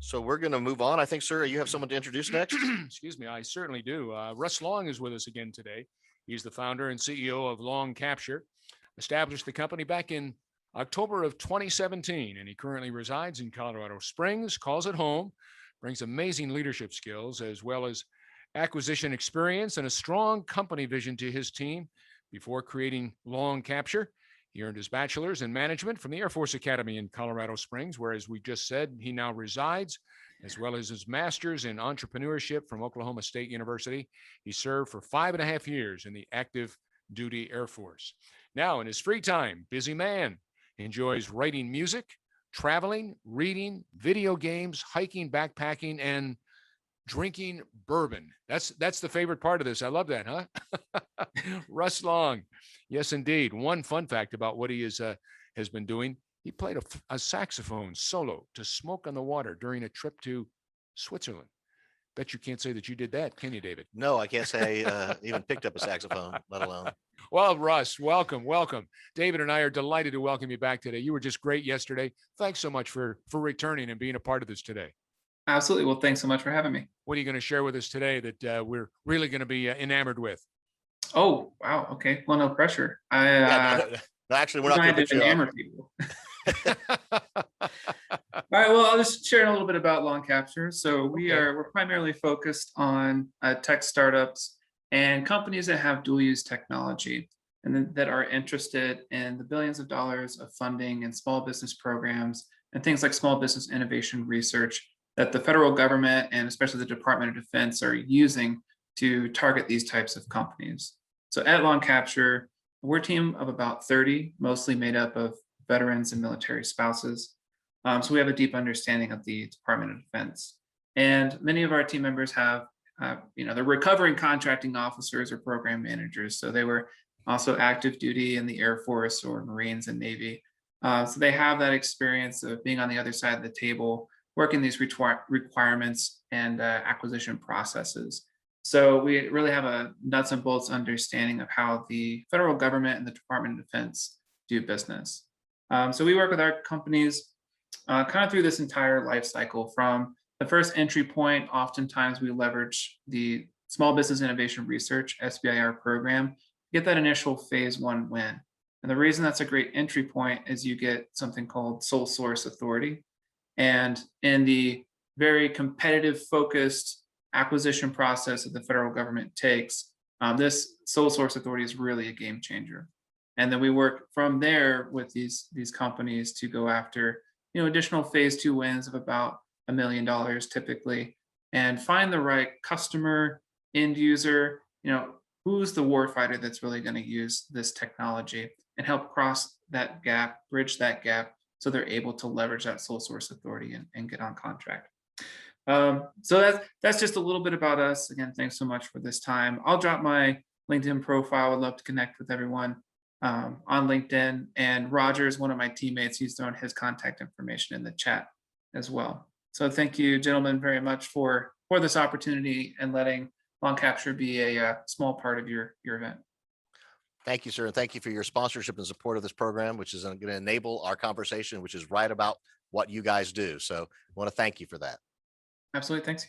So we're going to move on. I think, sir, you have someone to introduce next. Excuse me, I certainly do. Russ Long is with us again today. He's the founder and CEO of Long Capture, established the company back in October of 2017, and he currently resides in Colorado Springs, calls it home, brings amazing leadership skills as well as acquisition experience and a strong company vision to his team. Before creating Long Capture, he earned his bachelor's in management from the Air Force Academy in Colorado Springs, where, as we just said, he now resides, as well as his master's in entrepreneurship from Oklahoma State University. He served for 5.5 years in the active duty Air Force. Now, in his free time, busy man, enjoys writing music, traveling, reading, video games, hiking, backpacking, and drinking bourbon. That's the favorite part of this. I love that, huh? Russ Long. Yes, indeed. One fun fact about what he has been doing. He played a saxophone solo to Smoke on the Water during a trip to Switzerland. Bet you can't say that you did that, can you, David? No, I can't say I even picked up a saxophone, let alone. Well, Russ, welcome. David and I are delighted to welcome you back today. You were just great yesterday. Thanks so much for returning and being a part of this today. Absolutely. Well, thanks so much for having me. What are you going to share with us today that we're really going to be enamored with? Oh, wow. Okay. Well, no pressure. Actually, we're not going to enamor people. All right. Well, I'll just share a little bit about Long Capture. So we're primarily focused on tech startups and companies that have dual use technology and that are interested in the billions of dollars of funding and small business programs and things like small business innovation research that the federal government and especially the Department of Defense are using to target these types of companies. So at Long Capture, we're a team of about 30, mostly made up of veterans and military spouses. So we have a deep understanding of the Department of Defense. And many of our team members have, they're recovering contracting officers or program managers. So they were also active duty in the Air Force or Marines and Navy. So they have that experience of being on the other side of the table, working these requirements and acquisition processes. So we really have a nuts and bolts understanding of how the federal government and the Department of Defense do business. So we work with our companies kind of through this entire life cycle. From the first entry point, oftentimes we leverage the Small Business Innovation Research, SBIR program, to get that initial phase 1 win. And the reason that's a great entry point is you get something called sole source authority. And in the very competitive focused acquisition process that the federal government takes, this sole source authority is really a game changer. And then we work from there with these companies to go after additional phase 2 wins of about $1 million typically, and find the right customer, end user, who's the warfighter that's really going to use this technology and help cross that gap, bridge that gap, so they're able to leverage that sole source authority and get on contract. So that's just a little bit about us. Again, thanks so much for this time. I'll drop my LinkedIn profile. I'd love to connect with everyone on LinkedIn. And Roger is one of my teammates. He's thrown his contact information in the chat as well. So thank you, gentlemen, very much for this opportunity and letting Long Capture be a small part of your event. Thank you, sir. And thank you for your sponsorship and support of this program, which is going to enable our conversation, which is right about what you guys do. So I want to thank you for that. Absolutely. Thanks.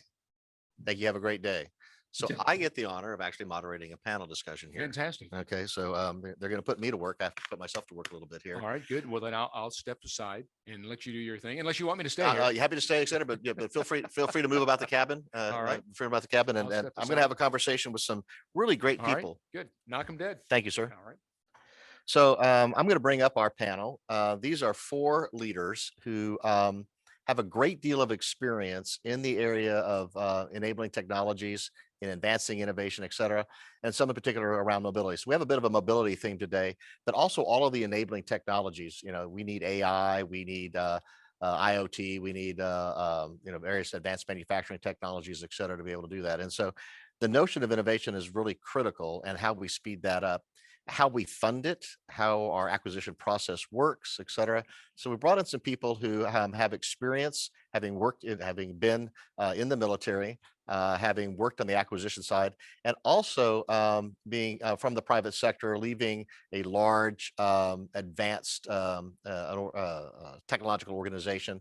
Thank you. Have a great day. So I get the honor of actually moderating a panel discussion here. Fantastic. Okay. So they're going to put me to work. I have to put myself to work a little bit here. All right, good. Well, then I'll step aside and let you do your thing, unless you want me to stay here. You're happy to stay, et cetera, but feel free to move about the cabin. All right. Free about the cabin. And I'm going to have a conversation with some really great people. Right, good. Knock them dead. Thank you, sir. All right. So I'm going to bring up our panel. These are 4 leaders who have a great deal of experience in the area of enabling technologies, in advancing innovation, et cetera, and some in particular around mobility. So we have a bit of a mobility theme today, but also all of the enabling technologies. We need AI, we need IoT, we need various advanced manufacturing technologies, et cetera, to be able to do that. And so the notion of innovation is really critical, and how we speed that up, how we fund it, how our acquisition process works, et cetera. So we brought in some people who have experience, having been in the military, having worked on the acquisition side, and also being from the private sector, leaving a large, advanced technological organization.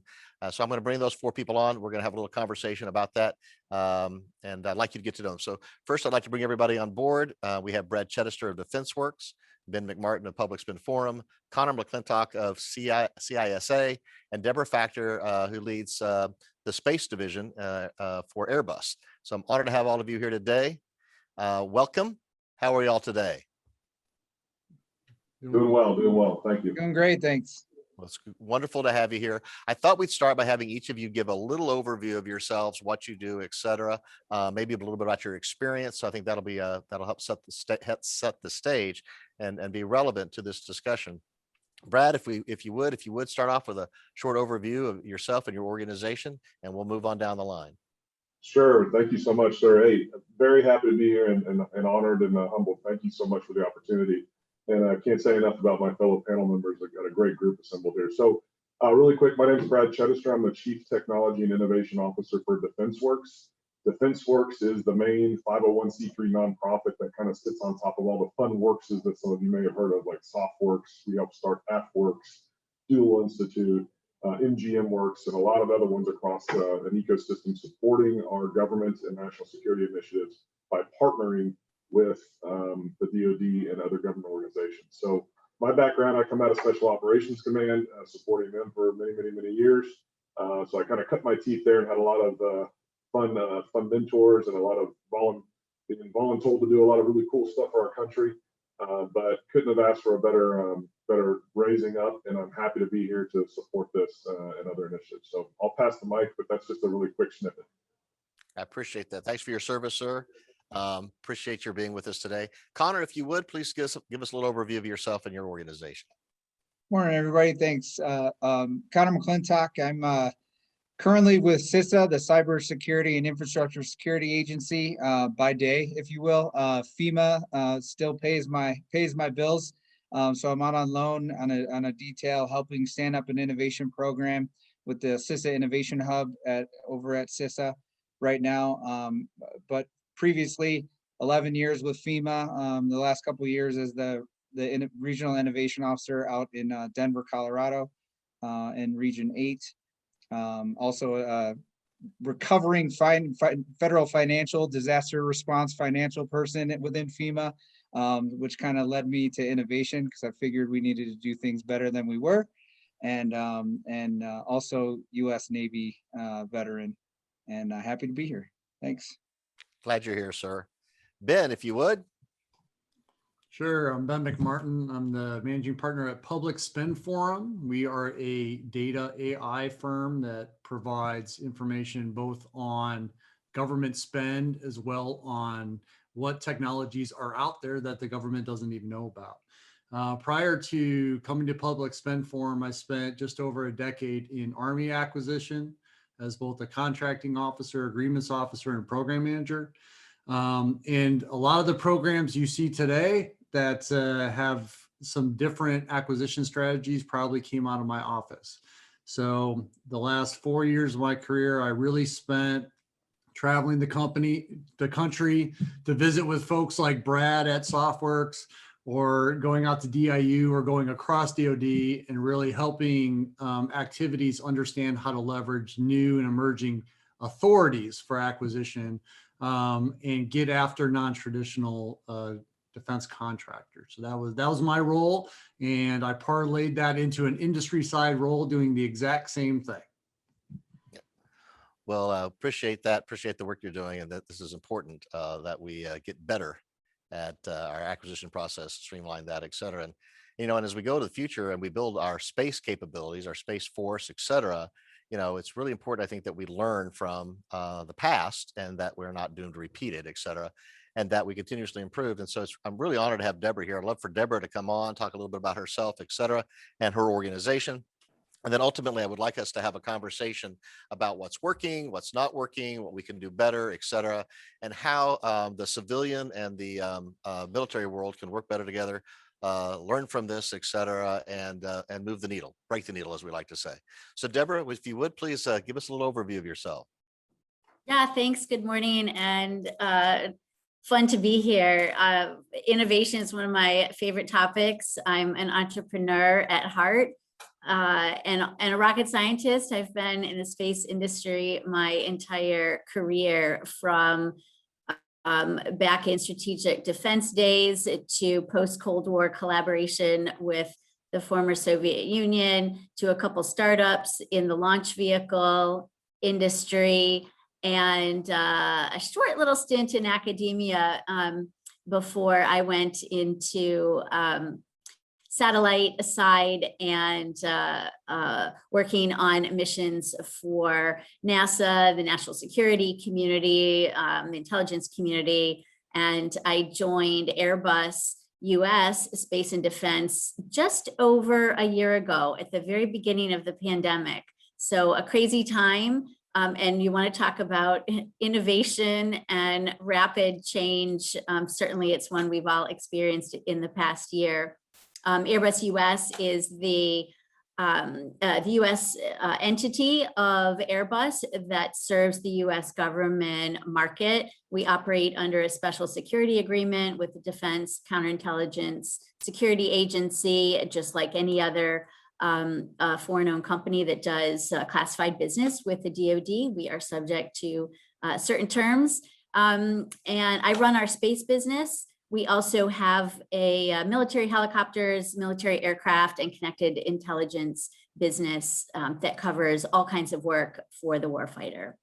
So I'm going to bring those four people on. We're going to have a little conversation about that, and I'd like you to get to know them. So first, I'd like to bring everybody on board. We have Brad Chettester of DefenseWorks, Ben McMartin of Public Spin Forum, Connor McClintock of CISA, and Deborah Factor, who leads the space division for Airbus. So I'm honored to have all of you here today. Welcome. How are y'all today? Doing well. Thank you. Doing great, thanks. Well, it's wonderful to have you here. I thought we'd start by having each of you give a little overview of yourselves, what you do, et cetera. Maybe a little bit about your experience. So I think that'll be that'll help set the stage and be relevant to this discussion. Brad, if you would start off with a short overview of yourself and your organization, and we'll move on down the line. Sure. Thank you so much, sir. Hey, very happy to be here and honored and humbled. Thank you so much for the opportunity. And I can't say enough about my fellow panel members. I've got a great group assembled here. So really quick, my name is Brad Chettester. I'm the Chief Technology and Innovation Officer for DefenseWorks. DefenseWorks is the main 501c3 nonprofit that kind of sits on top of all the fun workses that some of you may have heard of, like SoftWorks. We help start AppWorks, Dual Institute, MGM Works, and a lot of other ones across an ecosystem supporting our government and national security initiatives by partnering with the DoD and other government organizations. So my background, I come out of Special Operations Command, supporting them for many years. So I kind of cut my teeth there and had a lot of fun mentors and a lot of being voluntold to do a lot of really cool stuff for our country. But couldn't have asked for a better raising up, and I'm happy to be here to support this and other initiatives. So I'll pass the mic, but that's just a really quick snippet. I appreciate that. Thanks for your service, sir. Appreciate your being with us today. Connor, if you would, please give us a little overview of yourself and your organization. Morning, everybody. Thanks. Connor McClintock. I'm currently with CISA, the Cybersecurity and Infrastructure Security Agency, by day, if you will. FEMA still pays my bills, so I'm out on loan on a detail helping stand up an innovation program with the CISA Innovation Hub over at CISA right now. But previously, 11 years with FEMA. The last couple of years as the regional innovation officer out in Denver, Colorado, in Region 8. Also recovering federal financial disaster response financial person within FEMA, which kind of led me to innovation because I figured we needed to do things better than we were, and also U.S. Navy veteran, and happy to be here. Thanks. Glad you're here, sir. Ben, if you would. Sure. I'm Ben McMartin. I'm the managing partner at Public Spin Forum. We are a data AI firm that provides information both on government spend as well on what technologies are out there that the government doesn't even know about. Prior to coming to Public Spin Forum, I spent just over a decade in Army acquisition as both a contracting officer, agreements officer, and program manager. And a lot of the programs you see today that have some different acquisition strategies probably came out of my office. So the last 4 years of my career, I really spent traveling the country to visit with folks like Brad at SoftWorks, or going out to DIU or going across DoD and really helping activities understand how to leverage new and emerging authorities for acquisition and get after non-traditional defense contractors. So that was my role, and I parlayed that into an industry side role doing the exact same thing. Well, appreciate that. Appreciate the work you're doing, and that this is important that we get better at our acquisition process, streamline that, et cetera. And, and as we go to the future and we build our space capabilities, our space force, et cetera, it's really important, I think, that we learn from the past and that we're not doomed to repeat it, et cetera, and that we continuously improve. And so I'm really honored to have Deborah here. I'd love for Deborah to come on, talk a little bit about herself, et cetera, and her organization. And then ultimately, I would like us to have a conversation about what's working, what's not working, what we can do better, et cetera, and how the civilian and the military world can work better together, learn from this, et cetera, and move the needle, break the needle, as we like to say. So Deborah, if you would, please give us a little overview of yourself. Yeah, thanks. Good morning, and fun to be here. Innovation is one of my favorite topics. I'm an entrepreneur at heart and a rocket scientist. I've been in the space industry my entire career, from back in strategic defense days to post-Cold War collaboration with the former Soviet Union, to a couple startups in the launch vehicle industry, and a short little stint in academia before I went into satellite side and working on missions for NASA, the national security community, the intelligence community. And I joined Airbus US Space and Defense just over a year ago at the very beginning of the pandemic. So a crazy time. And you want to talk about innovation and rapid change. Certainly it's one we've all experienced in the past year. Airbus US is the US entity of Airbus that serves the US government market. We operate under a special security agreement with the Defense Counterintelligence Security Agency, just like any other foreign-owned company that does classified business with the DoD. We are subject to certain terms. And I run our space business. We also have a military helicopters, military aircraft, and connected intelligence business that covers all kinds of work for the warfighter.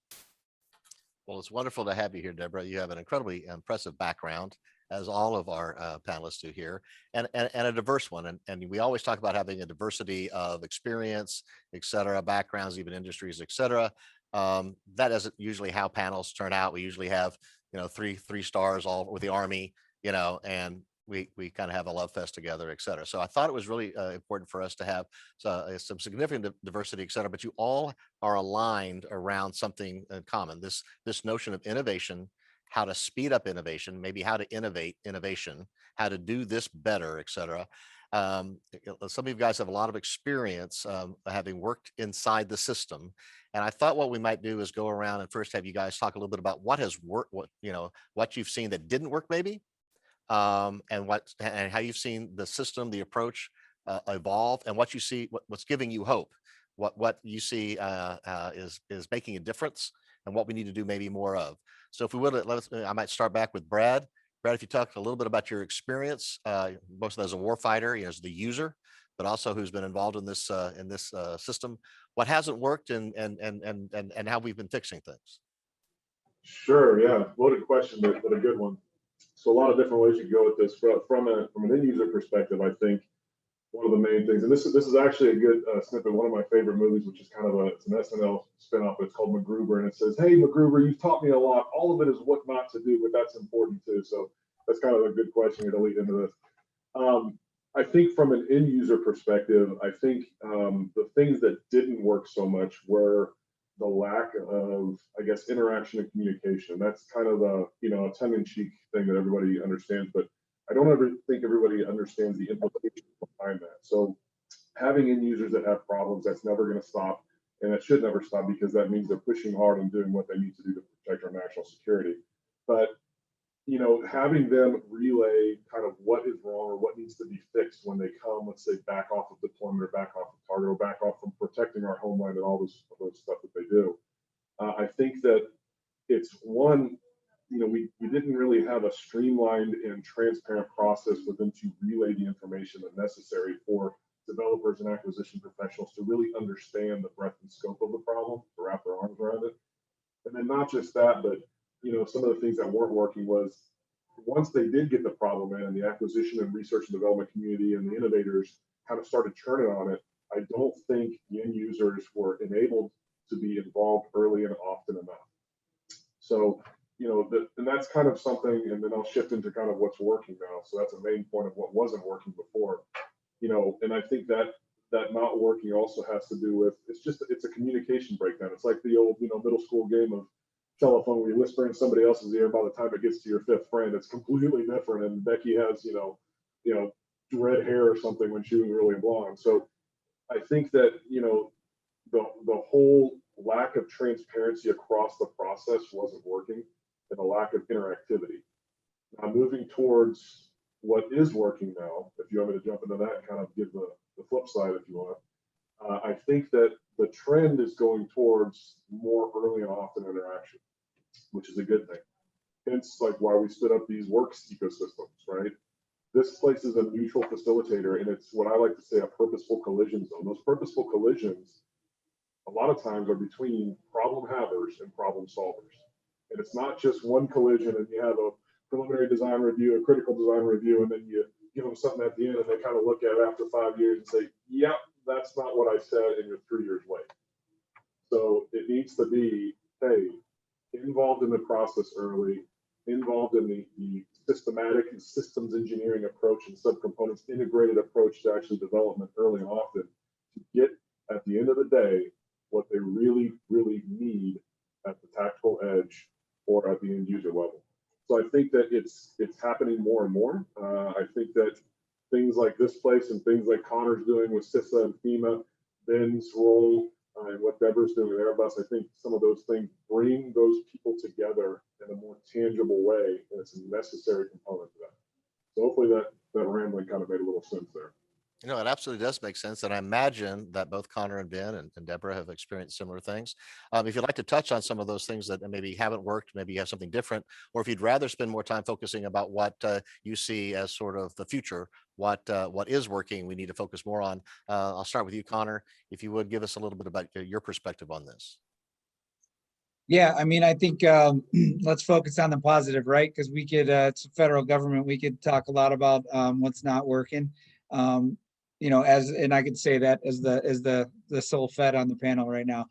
Well, it's wonderful to have you here, Deborah. You have an incredibly impressive background, as all of our panelists do here, and a diverse one. And we always talk about having a diversity of experience, et cetera, backgrounds, even industries, et cetera. That isn't usually how panels turn out. We usually have, three stars all with the Army, and we kind of have a love fest together, et cetera. So I thought it was really important for us to have some significant diversity, et cetera, but you all are aligned around something in common. This notion of innovation, how to speed up innovation, maybe how to innovate innovation, how to do this better, et cetera. Some of you guys have a lot of experience having worked inside the system. And I thought what we might do is go around and first have you guys talk a little bit about what has worked, what you've seen that didn't work maybe, and how you've seen the system, the approach evolve, and what you see, what's giving you hope, what you see is making a difference, and what we need to do maybe more of. So if we would, I might start back with Brad. Brad, if you talk a little bit about your experience, both as a warfighter, as the user, but also who's been involved in this system, what hasn't worked, and how we've been fixing things. Sure, yeah, loaded question, but a good one. So a lot of different ways you can go with this. From an end user perspective, I think one of the main things, and this is actually a good snippet, one of my favorite movies, which is kind of it's an SNL spinoff, but it's called MacGruber, and it says, "Hey, MacGruber, you've taught me a lot. All of it is what not to do, but that's important too." So that's kind of a good question here to lead into this. I think from an end user perspective, I think the things that didn't work so much were the lack of, I guess, interaction and communication. That's kind of a tongue-in-cheek thing that everybody understands, but I don't ever think everybody understands the implications behind that. So having end users that have problems, that's never going to stop, and it should never stop, because that means they're pushing hard and doing what they need to do to protect our national security. But having them relay kind of what is wrong or what needs to be fixed when they come, let's say, back off of deployment or back off of target or back off from protecting our homeland and all those stuff that they do. I think that it's one, we didn't really have a streamlined and transparent process with them to relay the information that's necessary for developers and acquisition professionals to really understand the breadth and scope of the problem, to wrap their arms around it. And then not just that, but some of the things that weren't working was, once they did get the problem in, and the acquisition and research and development community and the innovators kind of started churning on it, I don't think the end users were enabled to be involved early and often enough. So, and that's kind of something, and then I'll shift into kind of what's working now. So that's a main point of what wasn't working before, and I think that not working also has to do with, it's a communication breakdown. It's like the old, middle school game of telephone where you whisper in somebody else's ear. By the time it gets to your fifth friend, it's completely different. And Becky has, red hair or something when she was really blonde. So I think that, the whole lack of transparency across the process wasn't working, and a lack of interactivity. Now, moving towards what is working now, if you want me to jump into that and kind of give the flip side, if you want, I think that the trend is going towards more early and often interaction, which is a good thing. Hence, like why we stood up these works ecosystems, right? This place is a neutral facilitator, and it's what I like to say a purposeful collision zone. Those purposeful collisions, a lot of times, are between problem havers and problem solvers. And it's not just one collision and you have a preliminary design review, a critical design review, and then you give them something at the end and they kind of look at it after 5 years and say, yep, that's not what I said, and you're 3 years late. So it needs to be, hey, involved in the process early, involved in the systematic and systems engineering approach and subcomponents integrated approach to actually development early and often to get at the end of the day what they really, really need at the tactical edge or at the end user level. So I think that it's happening more and more. I think that things like this place and things like Connor's doing with CISA and FEMA, Ben's role, and what Deborah's doing with Airbus, I think some of those things bring those people together in a more tangible way, and it's a necessary component to that. So hopefully that rambling kind of made a little sense there. You know, it absolutely does make sense. And I imagine that both Connor and Ben and Deborah have experienced similar things. If you'd like to touch on some of those things that maybe haven't worked, maybe you have something different, or if you'd rather spend more time focusing about what you see as sort of the future, what is working, we need to focus more on. I'll start with you, Connor. If you would give us a little bit about your perspective on this. Yeah, I mean, I think let's focus on the positive, right? Because we could, it's federal government, we could talk a lot about what's not working. You know, and I could say that as the sole Fed on the panel right now.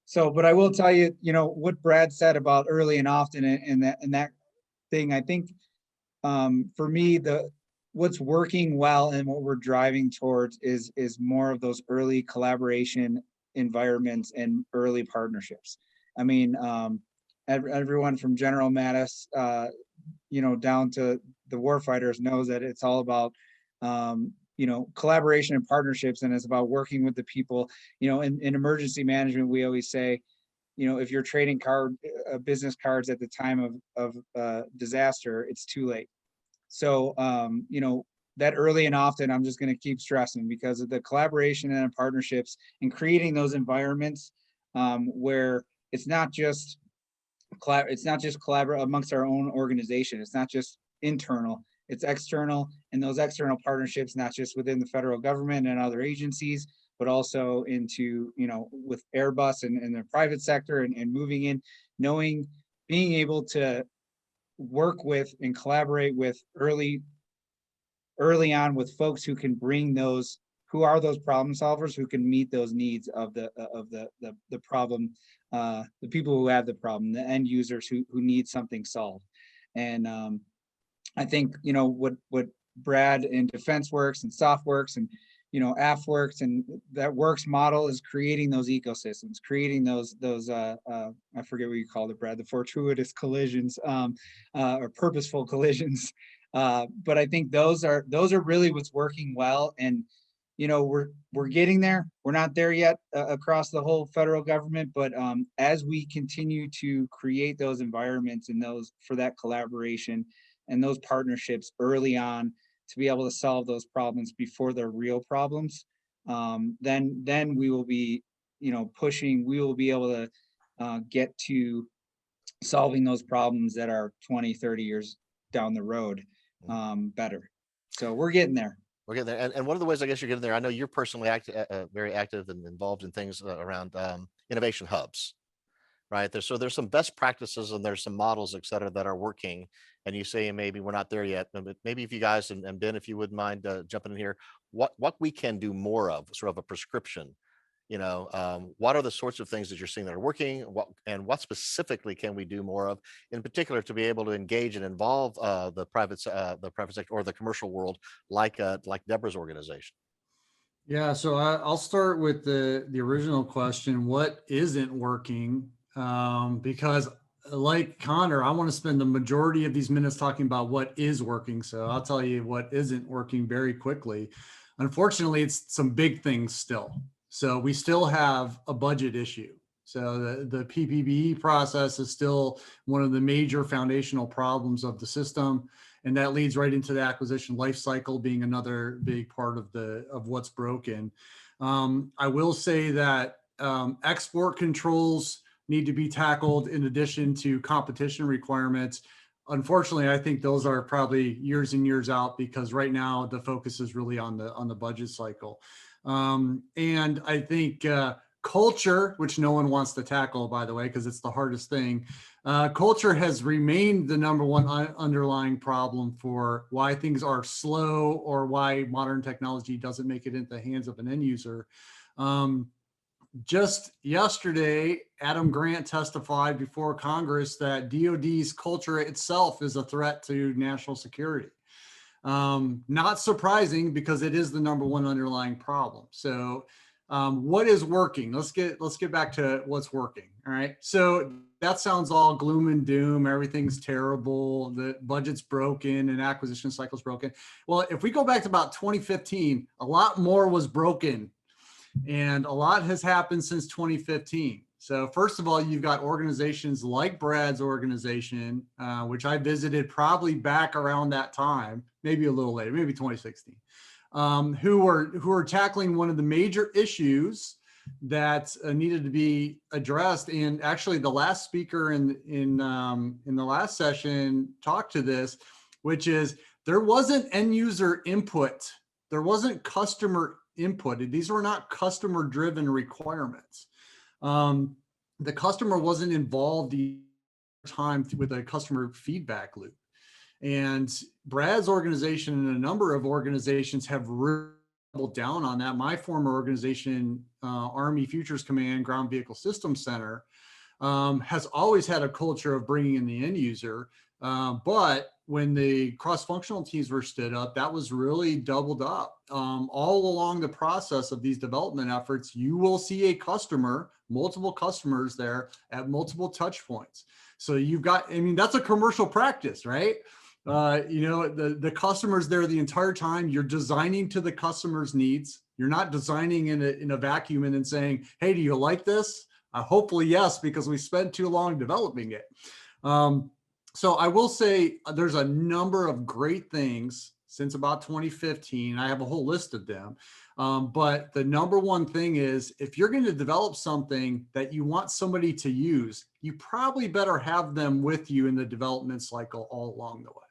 So, but I will tell you, you know, what Brad said about early and often and that thing, I think for me, what's working well and what we're driving towards is more of those early collaboration environments and early partnerships. I mean, everyone from General Mattis, you know, down to the warfighters knows that it's all about you know, collaboration and partnerships, and it's about working with the people. You know, in emergency management, we always say, you know, if you're trading business cards at the time of disaster, it's too late. So, you know, that early and often, I'm just going to keep stressing, because of the collaboration and partnerships and creating those environments where it's not just collaborate amongst our own organization. It's not just internal. It's external, and those external partnerships, not just within the federal government and other agencies, but also into, you know, with Airbus and the private sector and moving in, being able to work with and collaborate with early on with folks who can bring who are those problem solvers, who can meet those needs of the problem, the people who have the problem, the end users who need something solved. And I think, you know, what Brad in Defense Works and SoftWorks and, you know, AFWorks and that Works model is creating those ecosystems, creating those I forget what you called it, Brad, the fortuitous collisions or purposeful collisions. But I think those are really what's working well. And, you know, we're getting there. We're not there yet across the whole federal government, but as we continue to create those environments and for that collaboration and those partnerships early on to be able to solve those problems before they're real problems, then we will be, you know, we will be able to get to solving those problems that are 20, 30 years down the road better. So we're getting there. We're getting there. And one of the ways I guess you're getting there, I know you're personally very active and involved in things around innovation hubs, right? There's some best practices and there's some models, et cetera, that are working. And you say maybe we're not there yet, but maybe if you guys and Ben, if you wouldn't mind jumping in here, what we can do more of, sort of a prescription, you know, what are the sorts of things that you're seeing that are working, what specifically can we do more of, in particular, to be able to engage and involve the private sector or the commercial world, like Deborah's organization? Yeah, so I'll start with the original question: what isn't working? Because like Connor, I want to spend the majority of these minutes talking about what is working. So I'll tell you what isn't working very quickly. Unfortunately, it's some big things still. So we still have a budget issue. So the PPBE process is still one of the major foundational problems of the system. And that leads right into the acquisition life cycle being another big part of what's broken. I will say that export controls need to be tackled in addition to competition requirements. Unfortunately, I think those are probably years and years out, because right now the focus is really on the budget cycle. And I think culture, which no one wants to tackle, by the way, because it's the hardest thing. Culture has remained the number one underlying problem for why things are slow or why modern technology doesn't make it into the hands of an end user. Just yesterday, Adam Grant testified before Congress that DoD's culture itself is a threat to national security. Not surprising, because it is the number one underlying problem. So what is working? Let's get back to what's working. All right. So that sounds all gloom and doom. Everything's terrible. The budget's broken and acquisition cycle's broken. Well, if we go back to about 2015, a lot more was broken. And a lot has happened since 2015. So first of all, you've got organizations like Brad's organization, which I visited probably back around that time, maybe a little later, maybe 2016, who are tackling one of the major issues that needed to be addressed. And actually, the last speaker in the last session talked to this, which is there wasn't end user input, there wasn't customer input. These were not customer driven requirements. The customer wasn't involved the time with a customer feedback loop. And Brad's organization and a number of organizations have really doubled down on that. My former organization, Army Futures Command Ground Vehicle Systems Center, has always had a culture of bringing in the end user. But when the cross-functional teams were stood up, that was really doubled up. All along the process of these development efforts, you will see a customer, multiple customers there at multiple touch points. So you've got, I mean, that's a commercial practice, right? The customer's there the entire time. You're designing to the customer's needs. You're not designing in a vacuum and then saying, hey, do you like this? Hopefully, yes, because we spent too long developing it. So I will say there's a number of great things since about 2015. I have a whole list of them. But the number one thing is, if you're going to develop something that you want somebody to use, you probably better have them with you in the development cycle all along the way.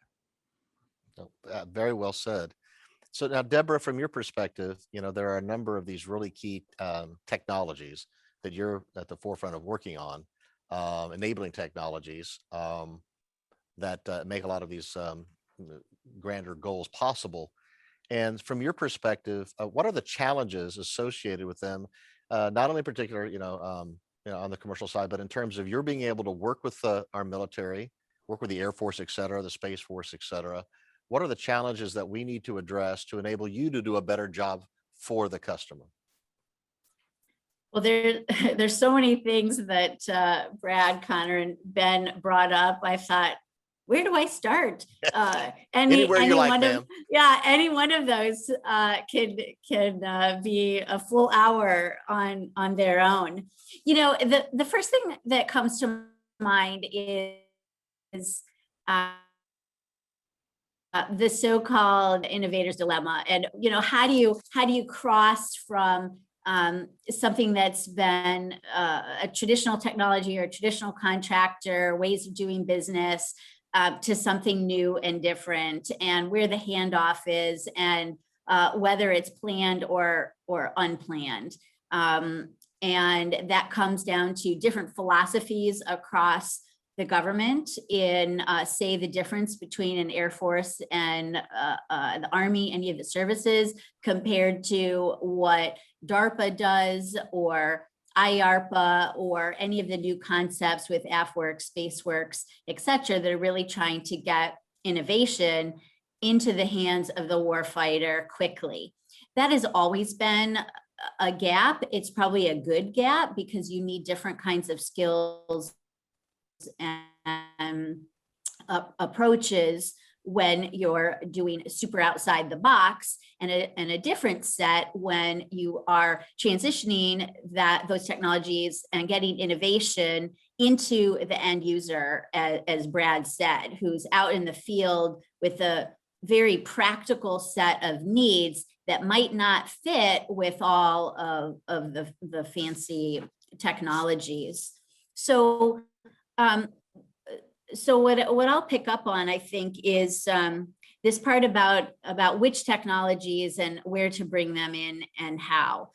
Very well said. So now, Deborah, from your perspective, there are a number of these really key technologies that you're at the forefront of working on, enabling technologies that make a lot of these grander goals possible. And from your perspective, what are the challenges associated with them? Not only in particular, on the commercial side, but in terms of your being able to work with our military, work with the Air Force, et cetera, the Space Force, et cetera. What are the challenges that we need to address to enable you to do a better job for the customer? Well, there's so many things that Brad, Connor, and Ben brought up. I thought, where do I start? Anywhere you like, ma'am. Any one of those can be a full hour on their own. The first thing that comes to mind is the so-called Innovators Dilemma, and how do you cross from something that's been a traditional technology or a traditional contractor ways of doing business to something new and different, and where the handoff is, and whether it's planned or unplanned. And that comes down to different philosophies across the government in, say, the difference between an Air Force and the Army, any of the services, compared to what DARPA does, or IARPA, or any of the new concepts with AFWorks, SpaceWorks, et cetera, that are really trying to get innovation into the hands of the warfighter quickly. That has always been a gap. It's probably a good gap, because you need different kinds of skills and approaches when you're doing super outside the box, and a different set when you are transitioning those technologies and getting innovation into the end user, as Brad said, who's out in the field with a very practical set of needs that might not fit with all of the fancy technologies. So what I'll pick up on, I think, is this part about which technologies and where to bring them in and how.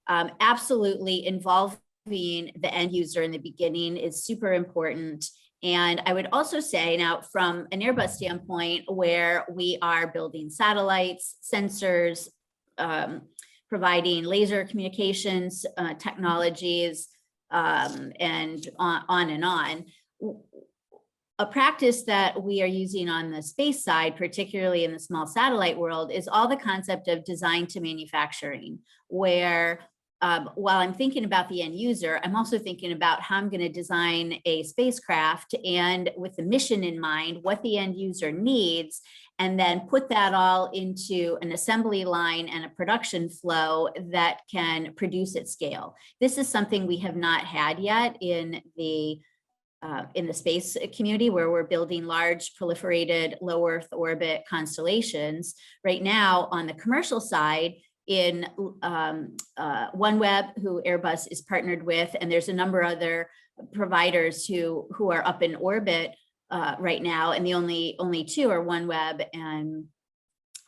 Absolutely involving the end user in the beginning is super important. And I would also say, now from an Airbus standpoint, where we are building satellites, sensors, providing laser communications technologies, and on and on. A practice that we are using on the space side, particularly in the small satellite world, is all the concept of design to manufacturing, where while I'm thinking about the end user, I'm also thinking about how I'm going to design a spacecraft, and with the mission in mind, what the end user needs, and then put that all into an assembly line and a production flow that can produce at scale. This is something we have not had yet in the space community, where we're building large proliferated low Earth orbit constellations. Right now, on the commercial side, in OneWeb, who Airbus is partnered with, and there's a number of other providers who are up in orbit right now, and the only two are OneWeb and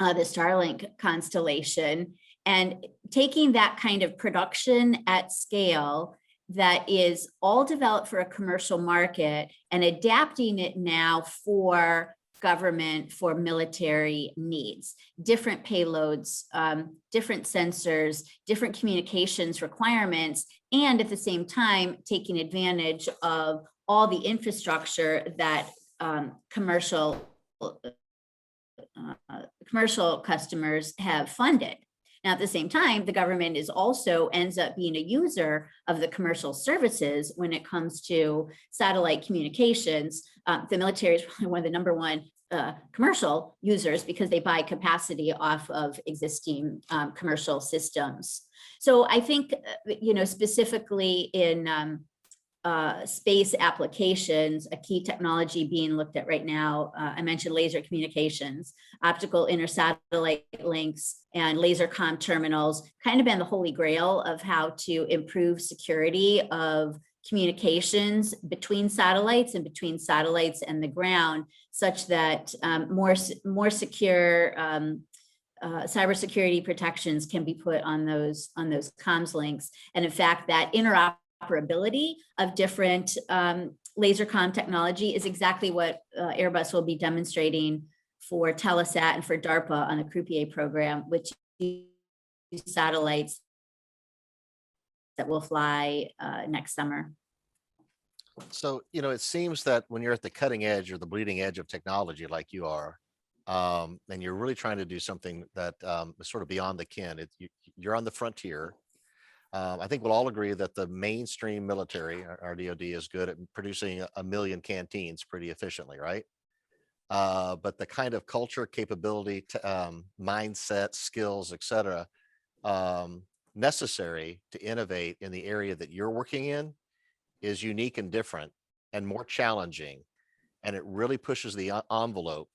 the Starlink constellation. And taking that kind of production at scale that is all developed for a commercial market and adapting it now for government, for military needs, different payloads, different sensors, different communications requirements, and at the same time, taking advantage of all the infrastructure that commercial customers have funded. Now, at the same time, the government ends up being a user of the commercial services when it comes to satellite communications. The military is probably one of the number one commercial users because they buy capacity off of existing commercial systems. So I think, specifically in space applications, a key technology being looked at right now, I mentioned laser communications, optical intersatellite links, and laser comm terminals, kind of been the holy grail of how to improve security of communications between satellites and the ground, such that more secure cybersecurity protections can be put on those comms links. And in fact, that interoperability of different laser comm technology is exactly what Airbus will be demonstrating for Telesat and for DARPA on the Croupier program, which use satellites that will fly next summer. So, it seems that when you're at the cutting edge or the bleeding edge of technology like you are, and you're really trying to do something that is sort of beyond the ken, you're on the frontier. I think we'll all agree that the mainstream military, our DoD, is good at producing 1 million canteens pretty efficiently, right? But the kind of culture, capability, mindset, skills, et cetera, necessary to innovate in the area that you're working in is unique and different and more challenging. And it really pushes the envelope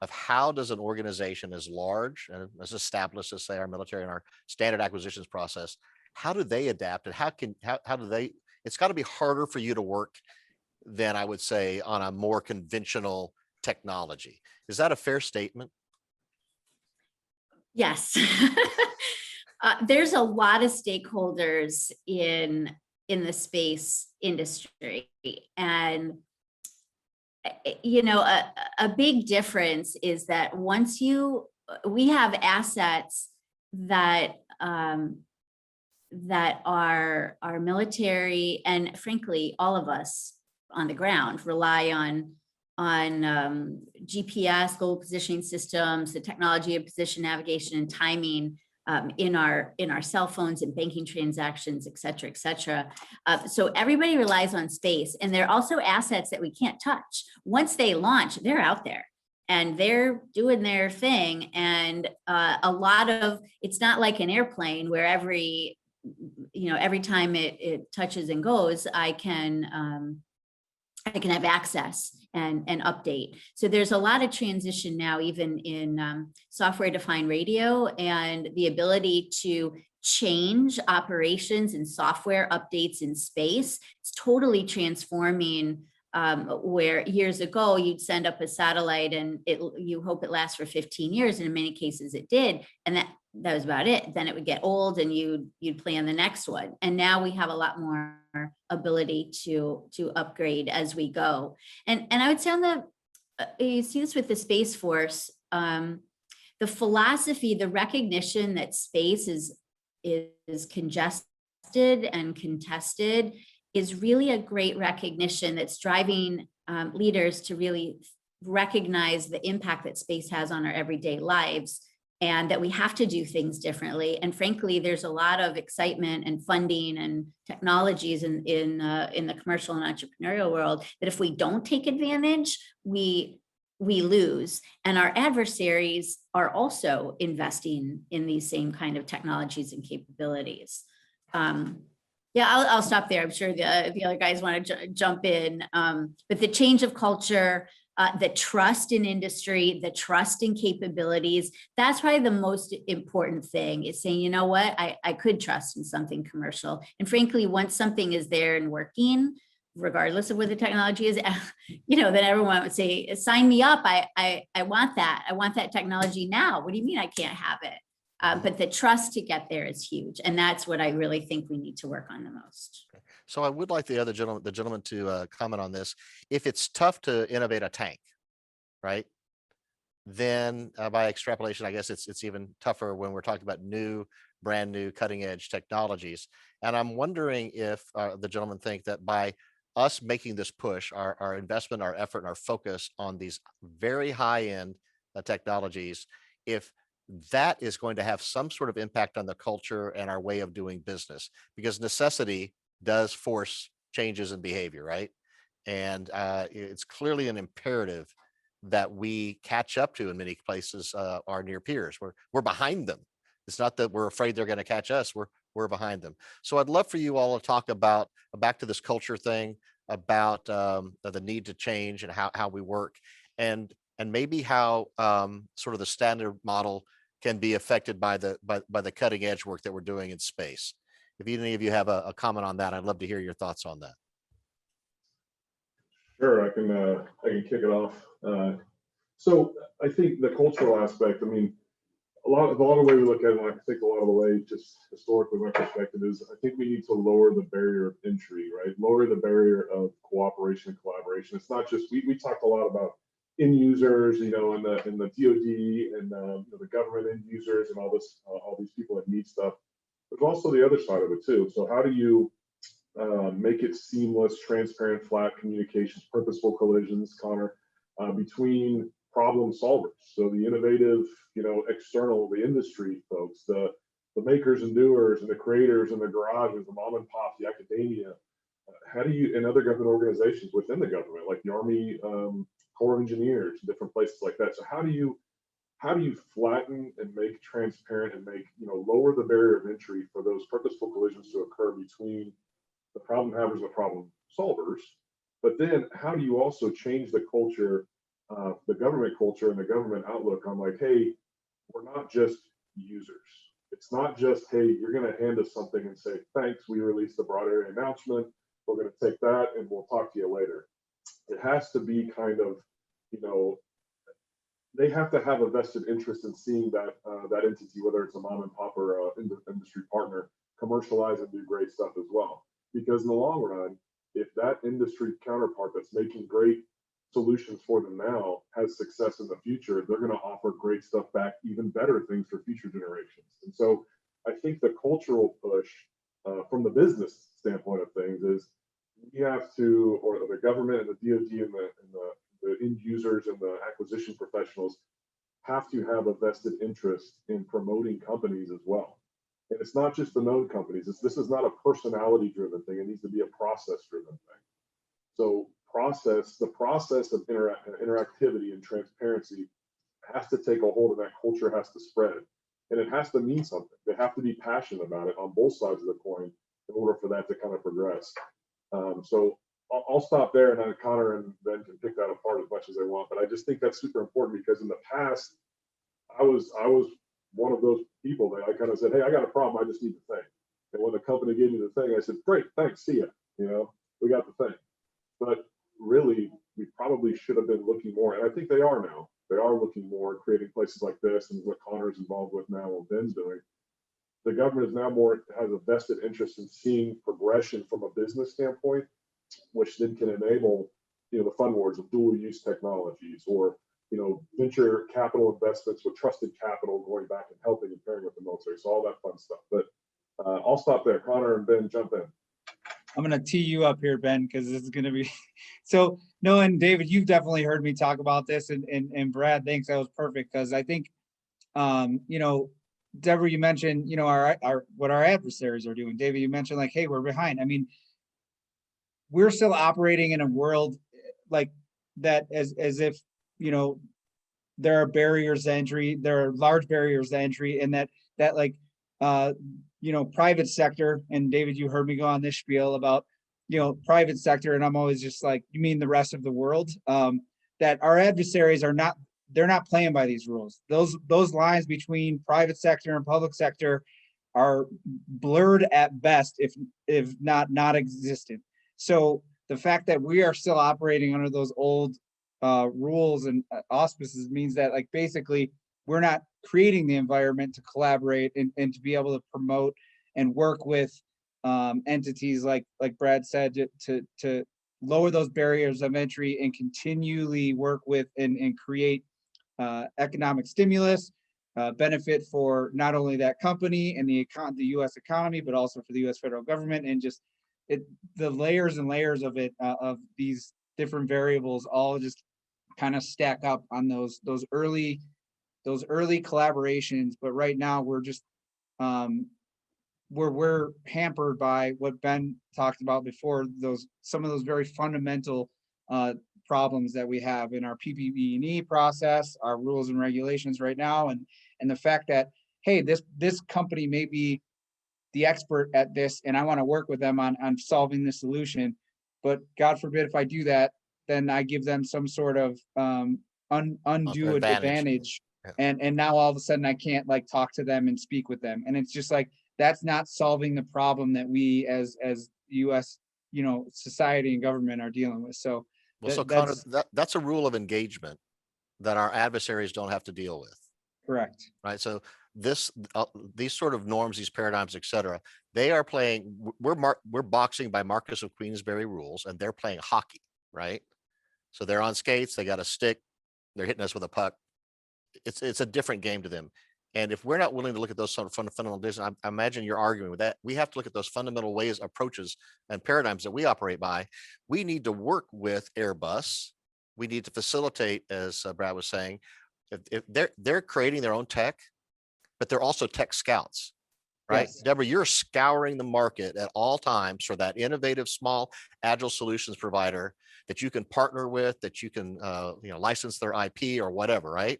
of how does an organization as large and as established as, say, our military and our standard acquisitions process, how do they adapt, and how do they, it's got to be harder for you to work than, I would say, on a more conventional technology. Is that a fair statement? Yes. There's a lot of stakeholders in the space industry, and a big difference is that once we have assets that our military and frankly all of us on the ground rely on GPS, global positioning systems, the technology of position navigation and timing in our cell phones and banking transactions, et cetera, et cetera. So everybody relies on space, and they're also assets that we can't touch. Once they launch, they're out there. and they're doing their thing. And a lot of, it's not like an airplane where every time it touches and goes, I can have access and update. So there's a lot of transition now, even in software-defined radio, and the ability to change operations and software updates in space. It's totally transforming, where years ago you'd send up a satellite and you hope it lasts for 15 years, and in many cases it did, and that was about it. Then it would get old and you'd plan the next one. And now we have a lot more ability to upgrade as we go. And I would say you see this with the Space Force, the philosophy, the recognition that space is congested and contested is really a great recognition that's driving leaders to really recognize the impact that space has on our everyday lives, and that we have to do things differently. And frankly, there's a lot of excitement and funding and technologies in the commercial and entrepreneurial world that if we don't take advantage, we lose. And our adversaries are also investing in these same kind of technologies and capabilities. Yeah, I'll stop there. I'm sure the other guys want to jump in. But the change of culture, the trust in industry, the trust in capabilities, that's probably the most important thing, is saying, you know what, I could trust in something commercial. And frankly, once something is there and working, regardless of what the technology is, then everyone would say, sign me up. I want that. I want that technology now. What do you mean I can't have it? But the trust to get there is huge. And that's what I really think we need to work on the most. So I would like the gentleman to comment on this. If it's tough to innovate a tank, right? Then by extrapolation, I guess it's even tougher when we're talking about brand new cutting edge technologies. And I'm wondering if the gentleman think that by us making this push, our investment, our effort, and our focus on these very high end technologies, if that is going to have some sort of impact on the culture and our way of doing business, because necessity does force changes in behavior, right? And it's clearly an imperative that we catch up to, in many places, our near peers. We're behind them. It's not that we're afraid they're going to catch us. We're behind them. So I'd love for you all to talk about, back to this culture thing, about the need to change and how we work, and maybe how sort of the standard model can be affected by the cutting edge work that we're doing in space. If any of you have a comment on that, I'd love to hear your thoughts on that. Sure, I can kick it off. So I think the cultural aspect, I mean, a lot of the way we look at it, and I think a lot of the way, just historically, my perspective is, I think we need to lower the barrier of entry, right? Lower the barrier of cooperation and collaboration. It's not just, we talked a lot about end users, in the DoD and the government end users and all these people that need stuff. There's also the other side of it too. So how do you make it seamless, transparent, flat communications, purposeful collisions, Connor, between problem solvers? So the innovative, external, the industry folks, the makers and doers and the creators and the garages, the mom and pop, the academia. How do you, and other government organizations within the government, like the Army Corps of Engineers, different places like that. So how do you flatten and make transparent and make, lower the barrier of entry for those purposeful collisions to occur between the problem havers and the problem solvers? But then how do you also change the culture, the government culture and the government outlook on, like, hey, we're not just users. It's not just, hey, you're going to hand us something and say, thanks, we released a broad area announcement. We're going to take that and we'll talk to you later. It has to be kind of, they have to have a vested interest in seeing that that entity, whether it's a mom and pop or an industry partner, commercialize and do great stuff as well. Because in the long run, if that industry counterpart that's making great solutions for them now has success in the future, they're going to offer great stuff back, even better things for future generations. And so I think the cultural push from the business standpoint of things is we have to, or the government and the DoD and the end users and the acquisition professionals have to have a vested interest in promoting companies as well. And it's not just the known companies. This is not a personality driven thing. It needs to be a process driven thing. So the process of interactivity and transparency has to take a hold, and that culture has to spread. And it has to mean something. They have to be passionate about it on both sides of the coin in order for that to kind of progress. So I'll stop there, and then Connor and Ben can pick that apart as much as they want. But I just think that's super important, because in the past, I was one of those people that I kind of said, hey, I got a problem, I just need the thing. And when the company gave me the thing, I said, great, thanks, see ya. You know, we got the thing. But really, we probably should have been looking more, and I think they are now. They are looking more, creating places like this, and what Connor's involved with now, what Ben's doing. The government is now has a vested interest in seeing progression from a business standpoint, which then can enable, you know, the fun words of dual use technologies, or, you know, venture capital investments with trusted capital going back and helping and pairing with the military. So all that fun stuff. But I'll stop there. Connor and Ben, jump in. I'm going to tee you up here, Ben, because this is going to be so. No, and David, you've definitely heard me talk about this, and Brad, thanks. That was perfect, because I think, you know, Deborah, you mentioned, you know, our what our adversaries are doing. David, you mentioned like, hey, we're behind. I mean, we're still operating in a world like that, as if, you know, there are barriers to entry. There are large barriers to entry, and that like, you know, private sector. And David, you heard me go on this spiel about, you know, private sector, and I'm always just like, you mean the rest of the world? That our adversaries are not, they're not playing by these rules. Those lines between private sector and public sector are blurred at best, if not non-existent. So the fact that we are still operating under those old rules and auspices means that, like, basically we're not creating the environment to collaborate and to be able to promote and work with entities like Brad said, to lower those barriers of entry and continually work with and create economic stimulus, benefit for not only that company and the U.S. economy, but also for the U.S. federal government, and just the layers and layers of it, of these different variables, all just kind of stack up on those early collaborations. But right now we're just we're hampered by what Ben talked about before, some of those very fundamental problems that we have in our PPE process, our rules and regulations right now, and the fact that, hey, this company may be the expert at this, and I want to work with them on solving the solution, but God forbid if I do that, then I give them some sort of undue advantage. Yeah. And now all of a sudden I can't like talk to them and speak with them, and it's just like, that's not solving the problem that we as U.S. you know, society and government are dealing with. So well, so Connor, that's a rule of engagement that our adversaries don't have to deal with. Correct. Right. So these sort of norms, these paradigms, et cetera, they are playing, we're boxing by Marquis of Queensberry rules, and they're playing hockey, right? So they're on skates, they got a stick, they're hitting us with a puck. It's a different game to them. And if we're not willing to look at those sort of fundamental differences, I imagine you're arguing with that. We have to look at those fundamental ways, approaches, and paradigms that we operate by. We need to work with Airbus. We need to facilitate, as Brad was saying, if they're creating their own tech, but they're also tech scouts, right? Yes. Deborah, you're scouring the market at all times for that innovative, small, agile solutions provider that you can partner with, that you can you know, license their IP or whatever, right?